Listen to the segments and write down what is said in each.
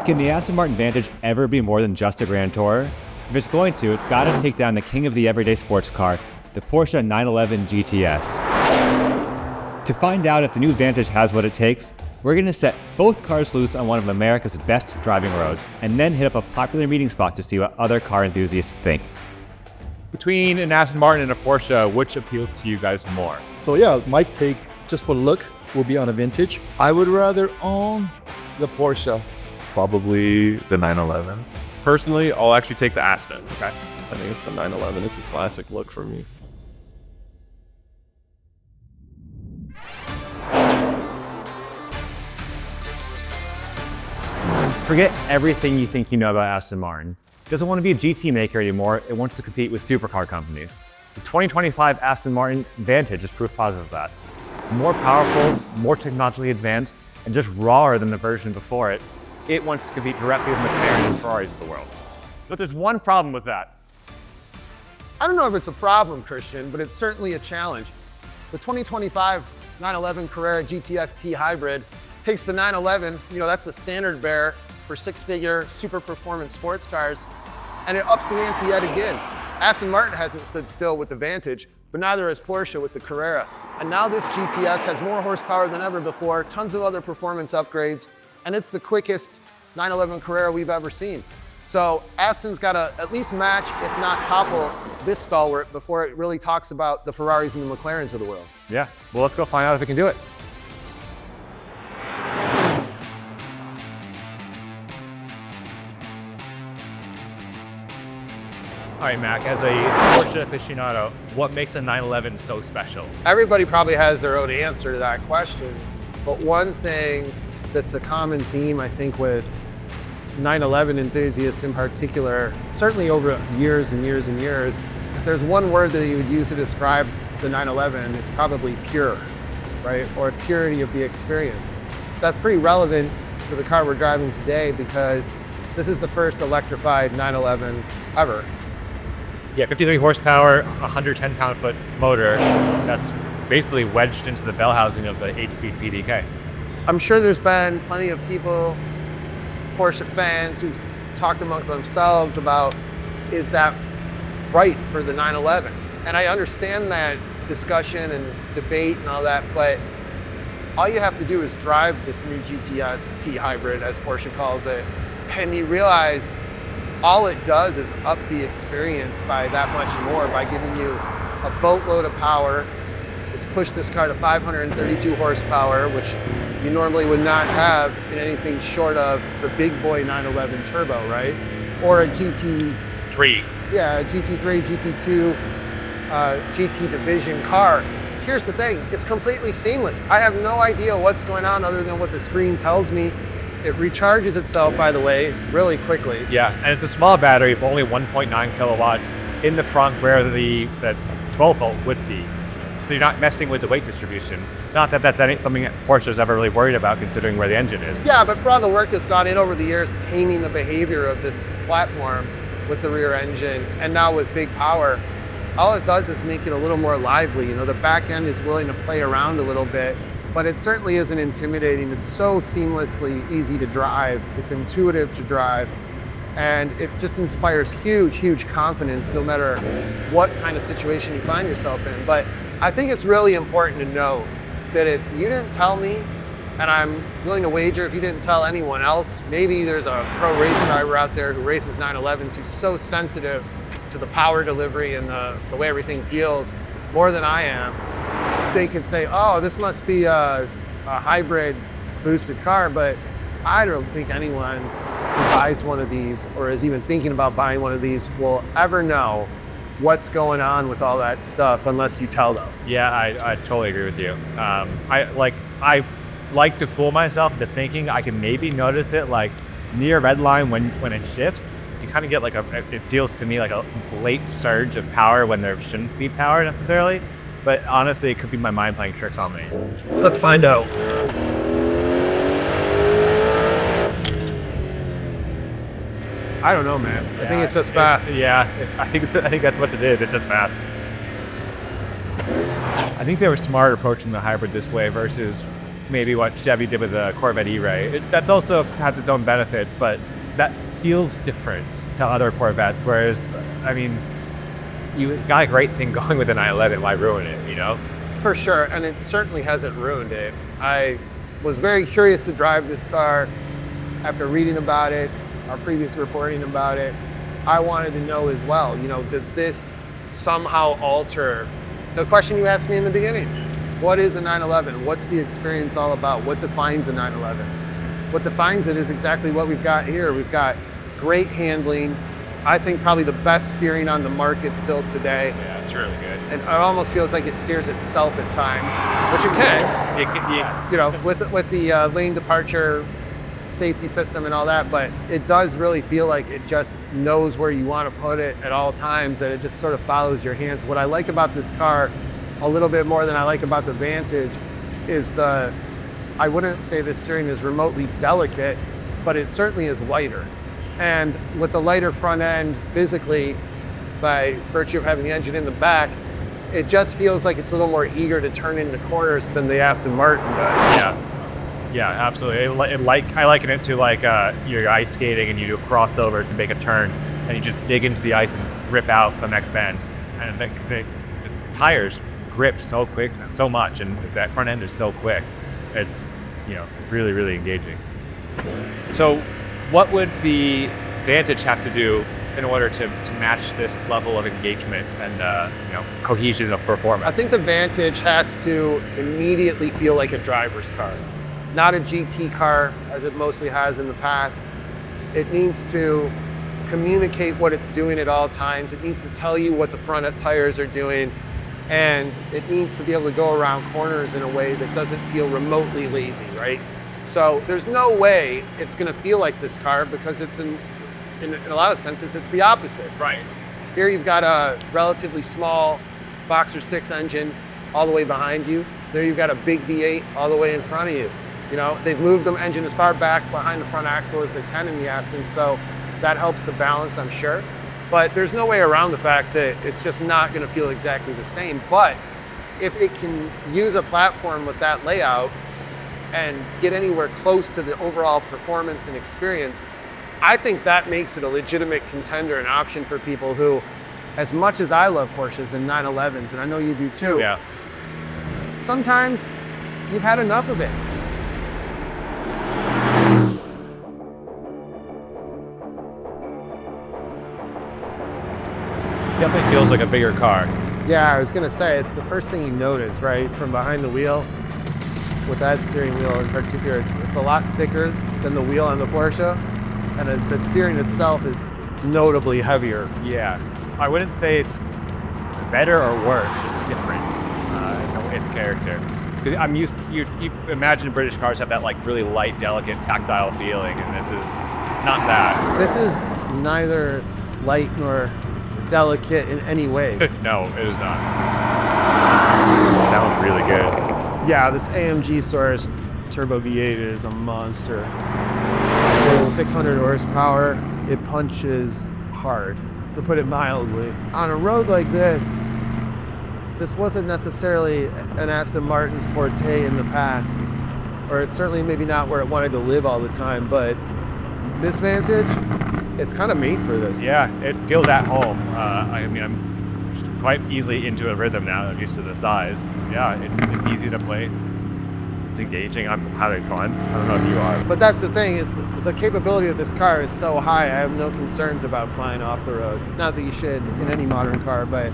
Can the Aston Martin Vantage ever be more than just a grand tourer? If it's going to, it's got to take down the king of the everyday sports car, the Porsche 911 GTS. To find out if the new Vantage has what it takes, we're going to set both cars loose on one of America's best driving roads, and then hit up a popular meeting spot to see what other car enthusiasts think. Between an Aston Martin and a Porsche, which appeals to you guys more? So yeah, my take, just for look, will be on a Vintage. I would rather own the Porsche. Probably the 911. Personally, I'll actually take the Aston. Okay. I think it's the 911. It's a classic look for me. Forget everything you think you know about Aston Martin. It doesn't want to be a GT maker anymore, it wants to compete with supercar companies. The 2025 Aston Martin Vantage is proof positive of that. More powerful, more technologically advanced, and just rawer than the version before it, it wants to compete directly with McLaren and Ferraris of the world. But there's one problem with that. I don't know if it's a problem, Christian, but it's certainly a challenge. The 2025 911 Carrera GTS T Hybrid takes the 911, that's the standard bearer for six-figure super performance sports cars, and it ups the ante yet again. Aston Martin hasn't stood still with the Vantage, but neither has Porsche with the Carrera. And now this GTS has more horsepower than ever before, tons of other performance upgrades, and it's the quickest 911 Carrera we've ever seen. So Aston's got to at least match, if not topple, this stalwart before it really talks about the Ferraris and the McLarens of the world. Yeah, well, let's go find out if it can do it. All right, Mac, as a Porsche aficionado, what makes a 911 so special? Everybody probably has their own answer to that question, but one thing that's a common theme, I think, with 911 enthusiasts in particular, certainly over years and years and years, if there's one word that you would use to describe the 911, it's probably pure, right? Or purity of the experience. That's pretty relevant to the car we're driving today because this is the first electrified 911 ever. Yeah, 53 horsepower, 110 pound-foot motor. That's basically wedged into the bell housing of the 8-speed PDK. I'm sure there's been plenty of people, Porsche fans, who've talked amongst themselves about, is that right for the 911? And I understand that discussion and debate and all that, but all you have to do is drive this new GTS T Hybrid, as Porsche calls it, and you realize all it does is up the experience by that much more, by giving you a boatload of power. It's pushed this car to 532 horsepower, which you normally would not have in anything short of the big boy 911 turbo, right? Or a GT3. Yeah, a GT3, GT2, GT division car. Here's the thing, it's completely seamless. I have no idea what's going on other than what the screen tells me. It recharges itself, by the way, really quickly. Yeah, and it's a small battery of only 1.9 kilowatts in the front where the 12 volt would be. So you're not messing with the weight distribution. Not that that's something that Porsche's ever really worried about considering where the engine is. Yeah, but for all the work that's gone in over the years, taming the behavior of this platform with the rear engine and now with big power, all it does is make it a little more lively. The back end is willing to play around a little bit, but it certainly isn't intimidating. It's so seamlessly easy to drive. It's intuitive to drive. And it just inspires huge, huge confidence no matter what kind of situation you find yourself in. But I think it's really important to know that if you didn't tell me, and I'm willing to wager if you didn't tell anyone else, maybe there's a pro race driver out there who races 911s who's so sensitive to the power delivery and the way everything feels more than I am, they could say, oh, this must be a hybrid boosted car, but I don't think anyone who buys one of these or is even thinking about buying one of these will ever know what's going on with all that stuff unless you tell them. Yeah, I totally agree with you. I like to fool myself into thinking I can maybe notice it like near red line when it shifts. You kind of get like it feels to me like a late surge of power when there shouldn't be power necessarily. But honestly, it could be my mind playing tricks on me. Let's find out. I don't know, man. I think it's just fast. I think that's what it is. It's just fast. I think they were smart approaching the hybrid this way versus maybe what Chevy did with the Corvette E-Ray. That's also has its own benefits, but that feels different to other Corvettes. Whereas, I mean, you got a great thing going with the 911. Why ruin it? You know? For sure, and it certainly hasn't ruined it. I was very curious to drive this car after reading about it, our previous reporting about it. I wanted to know as well, you know, does this somehow alter the question you asked me in the beginning? What is a 911? What's the experience all about? What defines a 911? What defines it is exactly what we've got here. We've got great handling. I think probably the best steering on the market still today. Yeah, it's really good. And it almost feels like it steers itself at times, which it can. Yes. You know, with the lane departure safety system and all that, but it does really feel like it just knows where you want to put it at all times, and it just sort of follows your hands. What I like about this car a little bit more than I like about the Vantage is I wouldn't say the steering is remotely delicate, but it certainly is lighter. And with the lighter front end physically, by virtue of having the engine in the back, it just feels like it's a little more eager to turn into corners than the Aston Martin does. Yeah, absolutely. I liken it to like you're ice skating and you do crossovers to make a turn, and you just dig into the ice and rip out the next bend. And the tires grip so quick, so much, and that front end is so quick. It's, you know, really, really engaging. So what would the Vantage have to do in order to match this level of engagement and you know, cohesion of performance? I think the Vantage has to immediately feel like a driver's car, not a GT car as it mostly has in the past. It needs to communicate what it's doing at all times. It needs to tell you what the front tires are doing, and it needs to be able to go around corners in a way that doesn't feel remotely lazy, right? So there's no way it's going to feel like this car, because it's in a lot of senses, it's the opposite. Right. Here you've got a relatively small Boxer 6 engine all the way behind you. There you've got a big V8 all the way in front of you. You know, they've moved the engine as far back behind the front axle as they can in the Aston, so that helps the balance, I'm sure. But there's no way around the fact that it's just not going to feel exactly the same. But if it can use a platform with that layout and get anywhere close to the overall performance and experience, I think that makes it a legitimate contender and option for people who, as much as I love Porsches and 911s, and I know you do too, Yeah. sometimes you've had enough of it. Definitely feels like a bigger car. Yeah, I was gonna say, it's the first thing you notice, right? From behind the wheel, with that steering wheel in particular, it's a lot thicker than the wheel on the Porsche, and the steering itself is notably heavier. Yeah. I wouldn't say it's better or worse, just different in its character. Because I'm used, you imagine British cars have that like really light, delicate, tactile feeling, and this is not that. This is neither light nor delicate in any way. No, it is not. It sounds really good. Yeah, this AMG sourced turbo V8 is a monster. With 600 horsepower, it punches hard, to put it mildly. On a road like this wasn't necessarily an Aston Martin's forte in the past, or it's certainly maybe not where it wanted to live all the time, but this Vantage, it's kind of made for this. Yeah, it feels at home. I mean, I'm just quite easily into a rhythm now. I'm used to the size. Yeah, it's easy to place. It's engaging. I'm having fun. I don't know if you are. But that's the thing, is the capability of this car is so high, I have no concerns about flying off the road. Not that you should in any modern car, but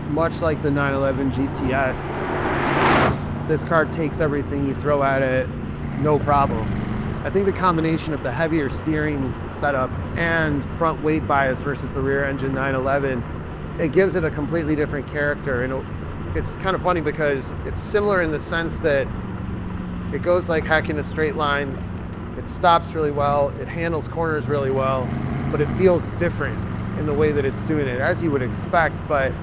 much like the 911 GTS, this car takes everything you throw at it, no problem. I think the combination of the heavier steering setup and front weight bias versus the rear engine 911, it gives it a completely different character. And it's kind of funny because it's similar in the sense that it goes like heck in a straight line, it stops really well, it handles corners really well, but it feels different in the way that it's doing it, as you would expect. But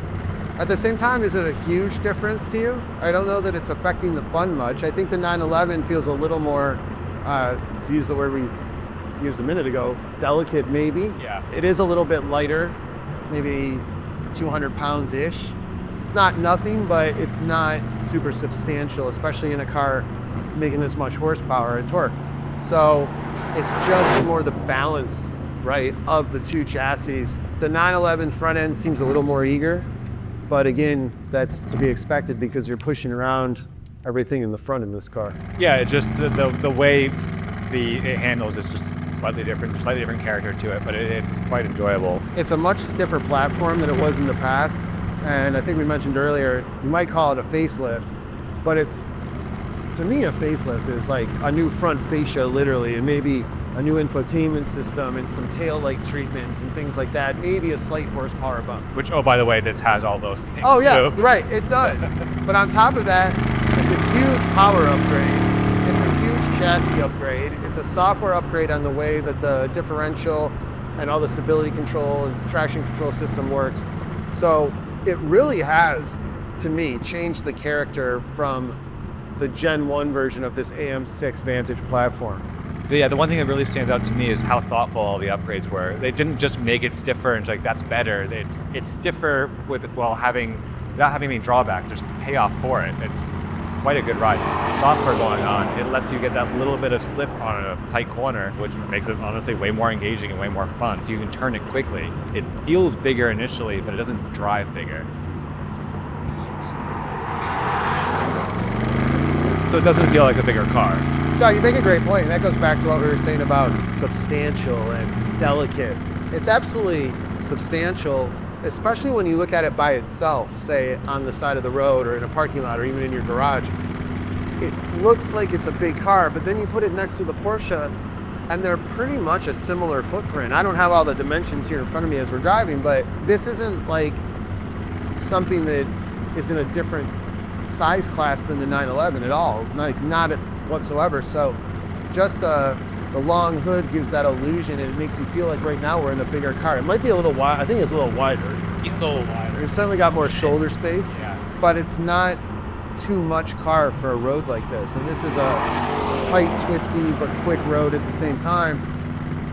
at the same time, is it a huge difference to you? I don't know that it's affecting the fun much. I think the 911 feels a little more, to use the word we used a minute ago, delicate maybe. Yeah. It is a little bit lighter, maybe 200 pounds-ish. It's not nothing, but it's not super substantial, especially in a car making this much horsepower and torque. So it's just more the balance, right, of the two chassis. The 911 front end seems a little more eager, but again, that's to be expected because you're pushing around everything in the front in this car. Yeah, it's just the way it handles is just slightly different character to it, but it's quite enjoyable. It's a much stiffer platform than it was in the past. And I think we mentioned earlier, you might call it a facelift, but it's, to me, a facelift is like a new front fascia, literally, and maybe a new infotainment system and some tail light treatments and things like that. Maybe a slight horsepower bump. Which, oh, by the way, this has all those things. Oh yeah, too. right, it does. But on top of that, it's a huge power upgrade. It's a huge chassis upgrade. It's a software upgrade on the way that the differential and all the stability control and traction control system works. So it really has, to me, changed the character from the Gen 1 version of this AM6 Vantage platform. But yeah, the one thing that really stands out to me is how thoughtful all the upgrades were. They didn't just make it stiffer and like, that's better. It's stiffer without having any drawbacks. There's payoff for it. It's quite a good ride. The software going on, it lets you get that little bit of slip on a tight corner, which makes it honestly way more engaging and way more fun. So you can turn it quickly. It feels bigger initially, but it doesn't drive bigger. So it doesn't feel like a bigger car. No, you make a great point. And that goes back to what we were saying about substantial and delicate. It's absolutely substantial, especially when you look at it by itself, say on the side of the road or in a parking lot or even in your garage. It looks like it's a big car, but then you put it next to the Porsche and they're pretty much a similar footprint. I don't have all the dimensions here in front of me as we're driving, but this isn't like something that is in a different size class than the 911 at all, like not whatsoever. So just the long hood gives that illusion and it makes you feel like right now we're in a bigger car. It might be a little wide. I think it's a little wider. It's a little wider. We've certainly got more shoulder space, Yeah. but it's not too much car for a road like this. And this is a tight, twisty, but quick road at the same time.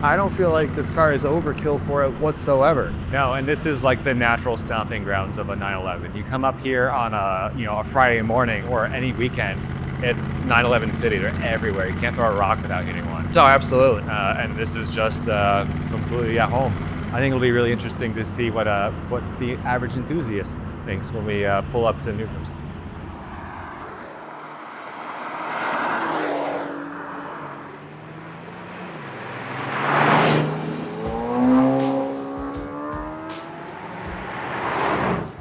I don't feel like this car is overkill for it whatsoever. No, and this is like the natural stomping grounds of a 911. You come up here on a Friday morning or any weekend, it's 911 City. They're everywhere. You can't throw a rock without hitting one. Oh, absolutely. And this is just completely at home. I think it'll be really interesting to see what the average enthusiast thinks when we pull up to Newcomb's.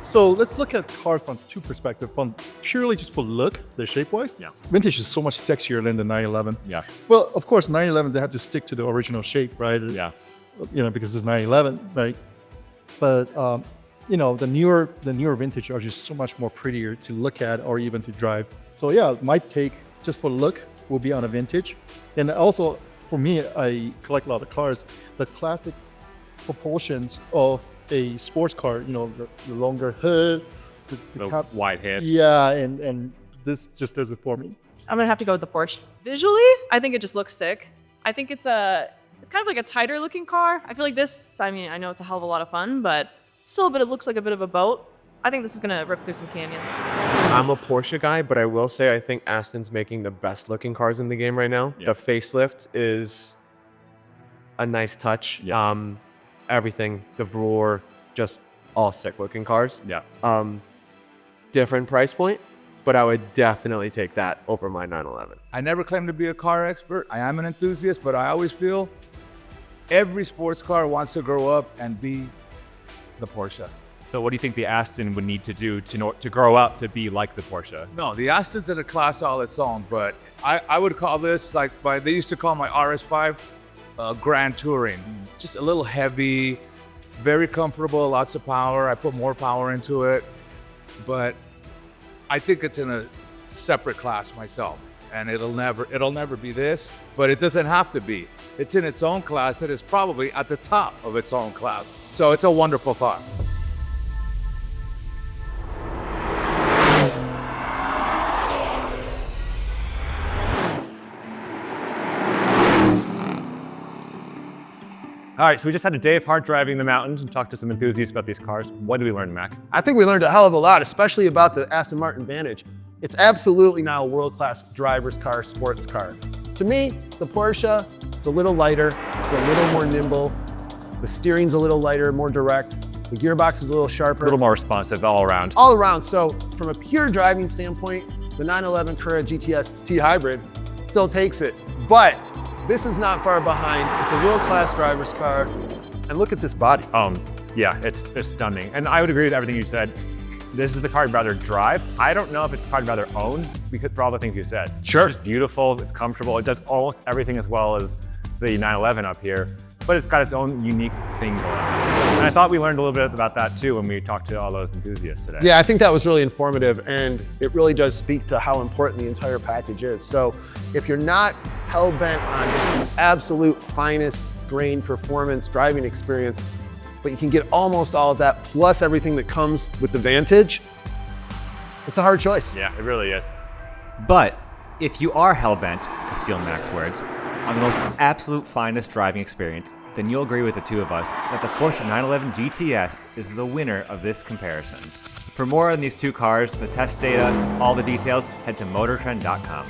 So let's look at car from two perspectives. From purely just for look, the shape-wise. Yeah. Vintage is so much sexier than the 911. Yeah. Well, of course, 911 they have to stick to the original shape, right? Yeah. Because it's 911, right? But the newer Vintage are just so much more prettier to look at or even to drive. So yeah, my take just for look will be on a Vintage, and also for me, I collect a lot of cars. The classic proportions of a sports car, the longer hood, The wide head. yeah, and this just does it for me. I'm gonna have to go with the Porsche. Visually, I think it just looks sick. I think it's kind of like a tighter looking car. I feel like this, I know it's a hell of a lot of fun, but it looks like a bit of a boat. I think this is gonna rip through some canyons. I'm a Porsche guy, but I will say I think Aston's making the best looking cars in the game right now. Yeah. The facelift is a nice touch. Yeah. Everything, the roar, just all sick looking cars. Yeah. Different price point, but I would definitely take that over my 911. I never claim to be a car expert. I am an enthusiast, but I always feel every sports car wants to grow up and be the Porsche. So what do you think the Aston would need to do to grow up to be like the Porsche? No, the Aston's in a class all its own, but I would call this they used to call my RS5 Grand Touring. Just a little heavy, very comfortable, lots of power. I put more power into it, but I think it's in a separate class myself, and it'll never be this, but it doesn't have to be. It's in its own class. It is probably at the top of its own class. So it's a wonderful thought. All right, so we just had a day of hard driving the mountains and talked to some enthusiasts about these cars. What did we learn, Mac? I think we learned a hell of a lot, especially about the Aston Martin Vantage. It's absolutely now a world-class driver's car, sports car. To me, the Porsche, it's a little lighter, it's a little more nimble, the steering's a little lighter, more direct, the gearbox is a little sharper. A little more responsive all around. All around, so from a pure driving standpoint, the 911 Carrera GTS T Hybrid still takes it. But this is not far behind. It's a world-class driver's car. And look at this body. Yeah, it's stunning. And I would agree with everything you said. This is the car I'd rather drive. I don't know if it's the car I'd rather own because for all the things you said. Sure. It's beautiful, it's comfortable, it does almost everything as well as the 911 up here, but it's got its own unique thing going on. And I thought we learned a little bit about that too when we talked to all those enthusiasts today. Yeah, I think that was really informative, and it really does speak to how important the entire package is. So if you're not hell-bent on just the absolute finest grain performance driving experience, but you can get almost all of that plus everything that comes with the Vantage, it's a hard choice. Yeah, it really is. But if you are hell-bent, to steal Mac's words, on the most absolute finest driving experience, then you'll agree with the two of us that the Porsche 911 GTS is the winner of this comparison. For more on these two cars, the test data, all the details, head to MotorTrend.com.